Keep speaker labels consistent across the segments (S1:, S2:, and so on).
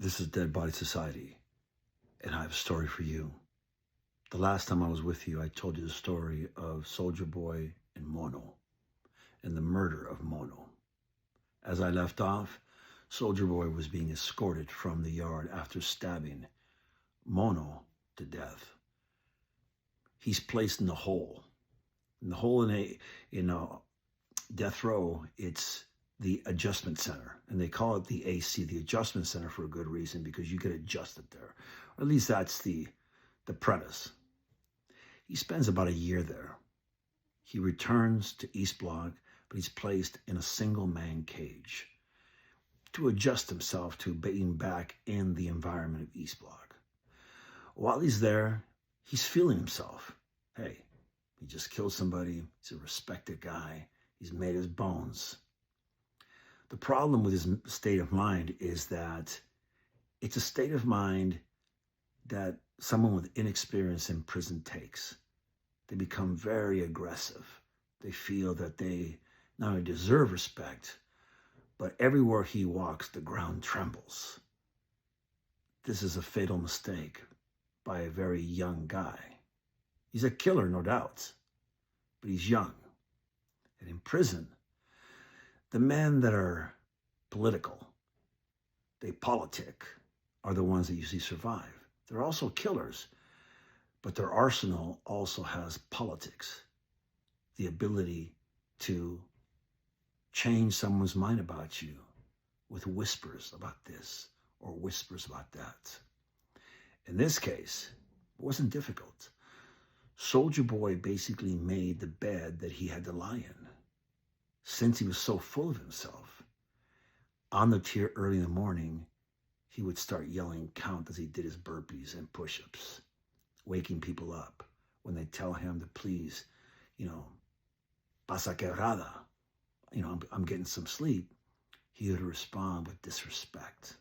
S1: This is Dead Body Society, and I have a story for you. The last time I was with you, I told you the story of Soldier Boy and Mono, and the murder of Mono. As I left off, Soldier Boy was being escorted from the yard after stabbing Mono to death. He's placed in the hole. In the hole in a death row, it's the adjustment center, and they call it the AC, the adjustment center, for a good reason, because you get adjusted there. Or at least that's the premise. He spends about a year there. He returns to East Block, but he's placed in a single man cage to adjust himself to being back in the environment of East Block. While he's there, he's feeling himself. Hey, he just killed somebody. He's a respected guy. He's made his bones. The problem with his state of mind is that it's a state of mind that someone with inexperience in prison takes. They become very aggressive. They feel that they not only deserve respect, but everywhere he walks, the ground trembles. This is a fatal mistake by a very young guy. He's a killer, no doubt, but he's young. And in prison, the men that are political, they politic, are the ones that usually survive. They're also killers, but their arsenal also has politics, the ability to change someone's mind about you with whispers about this or whispers about that. In this case, it wasn't difficult. Soldier Boy basically made the bed that he had to lie in. Since he was so full of himself, on the tier early in the morning, he would start yelling count as he did his burpees and push-ups, waking people up when they tell him to please, pasa quebrada, I'm getting some sleep. He would respond with disrespect.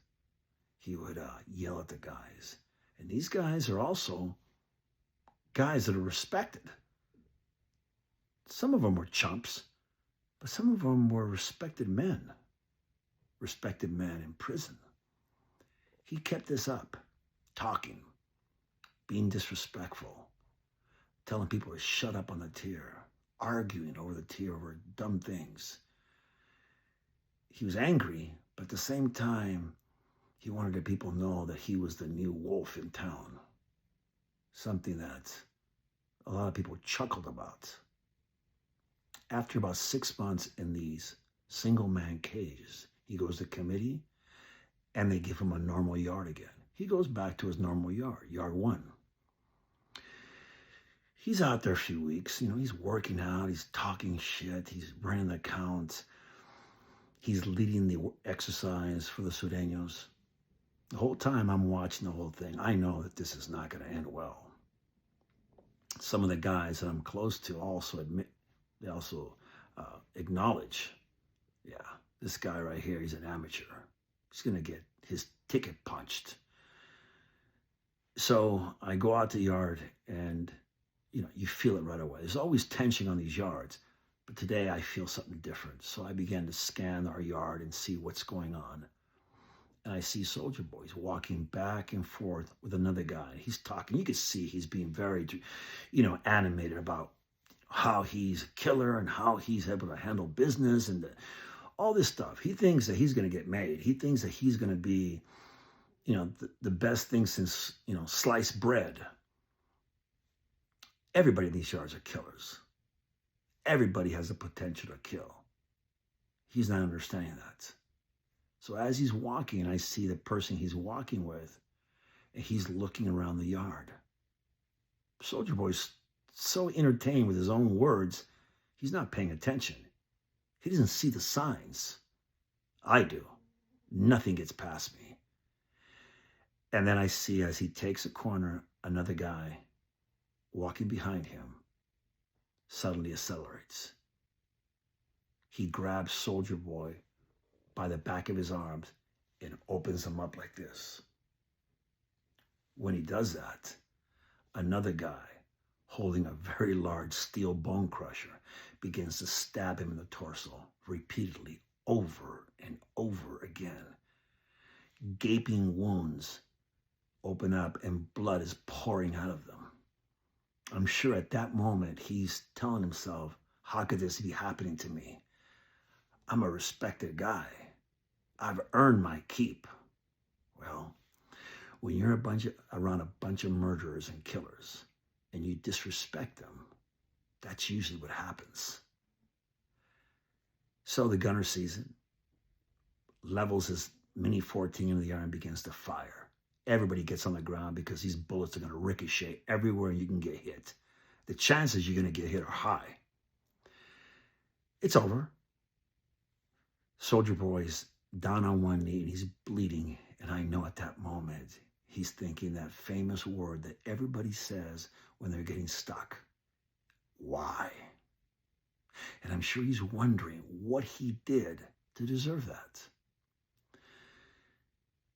S1: He would yell at the guys. And these guys are also guys that are respected. Some of them were chumps, but some of them were respected men in prison. He kept this up, talking, being disrespectful, telling people to shut up on the tier, arguing over the tier over dumb things. He was angry, but at the same time, he wanted the people to know that he was the new wolf in town. Something that a lot of people chuckled about. After about 6 months in these single-man cages, he goes to committee, and they give him a normal yard again. He goes back to his normal yard, yard 1. He's out there a few weeks. He's working out. He's talking shit. He's running the accounts. He's leading the exercise for the Sureños. The whole time I'm watching the whole thing, I know that this is not going to end well. Some of the guys that I'm close to also acknowledge, yeah, this guy right here, he's an amateur. He's going to get his ticket punched. So I go out to the yard, and, you feel it right away. There's always tension on these yards, but today I feel something different. So I began to scan our yard and see what's going on. And I see Soldier Boys walking back and forth with another guy. He's talking. You can see he's being very, animated about how he's a killer and how he's able to handle business and all this stuff. He thinks that he's going to get made. He thinks that he's going to be, the best thing since, sliced bread. Everybody in these yards are killers. Everybody has the potential to kill. He's not understanding that. So as he's walking, I see the person he's walking with, and he's looking around the yard. Soldier Boy's so entertained with his own words, he's not paying attention. He doesn't see the signs. I do. Nothing gets past me. And then I see, as he takes a corner, another guy walking behind him suddenly accelerates. He grabs Soldier Boy by the back of his arms and opens him up like this. When he does that, another guy holding a very large steel bone crusher begins to stab him in the torso repeatedly over and over again, gaping wounds open up and blood is pouring out of them. I'm sure at that moment he's telling himself, how could this be happening to me? I'm a respected guy. I've earned my keep. Well, when you're around a bunch of murderers and killers and you disrespect them, that's usually what happens. So the gunner sees it, levels his Mini 14 into the air and begins to fire. Everybody gets on the ground because these bullets are going to ricochet everywhere you can get hit. The chances you're going to get hit are high. It's over. Soldier Boy's down on one knee and he's bleeding. And I know at that moment, he's thinking that famous word that everybody says when they're getting stuck. Why? And I'm sure he's wondering what he did to deserve that.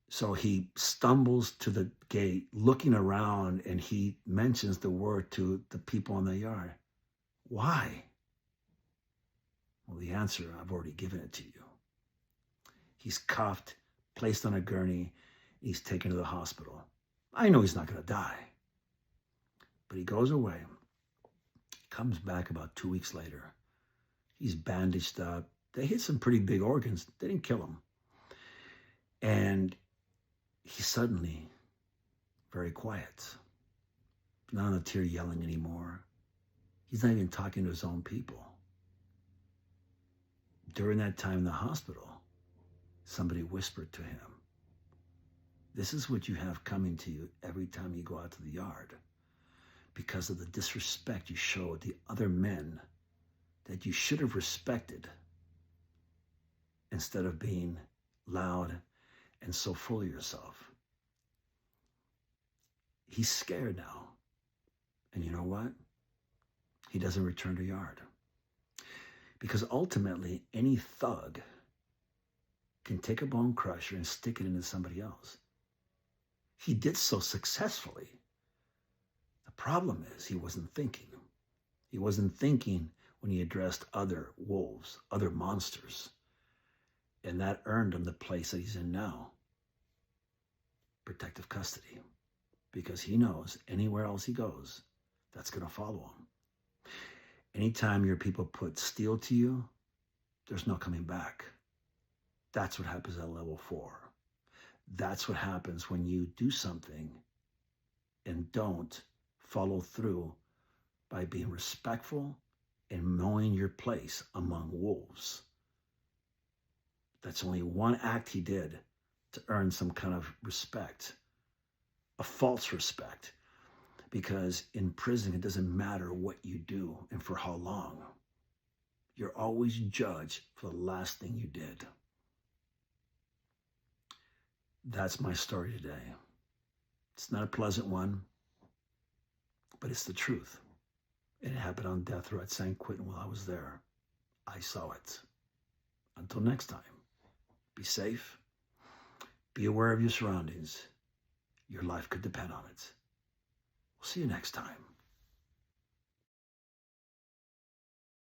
S1: So he stumbles to the gate, looking around, and he mentions the word to the people in the yard. Why? Well, the answer, I've already given it to you. He's cuffed, placed on a gurney, he's taken to the hospital. I know he's not going to die. But he goes away, comes back about 2 weeks later. He's bandaged up. They hit some pretty big organs. They didn't kill him. And he's suddenly very quiet. Not on the tear yelling anymore. He's not even talking to his own people. During that time in the hospital, somebody whispered to him, this is what you have coming to you every time you go out to the yard because of the disrespect you showed the other men that you should have respected instead of being loud and so full of yourself. He's scared now. And you know what? He doesn't return to yard. Because ultimately, any thug can take a bone crusher and stick it into somebody else. He did so successfully. The problem is he wasn't thinking. He wasn't thinking when he addressed other wolves, other monsters. And that earned him the place that he's in now. Protective custody. Because he knows anywhere else he goes, that's going to follow him. Anytime your people put steel to you, there's no coming back. That's what happens at level 4. That's what happens when you do something and don't follow through by being respectful and knowing your place among wolves. That's only one act he did to earn some kind of respect, a false respect, because in prison, it doesn't matter what you do and for how long. You're always judged for the last thing you did. That's my story today. It's not a pleasant one, but it's the truth. It happened on death row at San Quentin while I was there. I saw it. Until next time, be safe. Be aware of your surroundings. Your life could depend on it. We'll see you next time.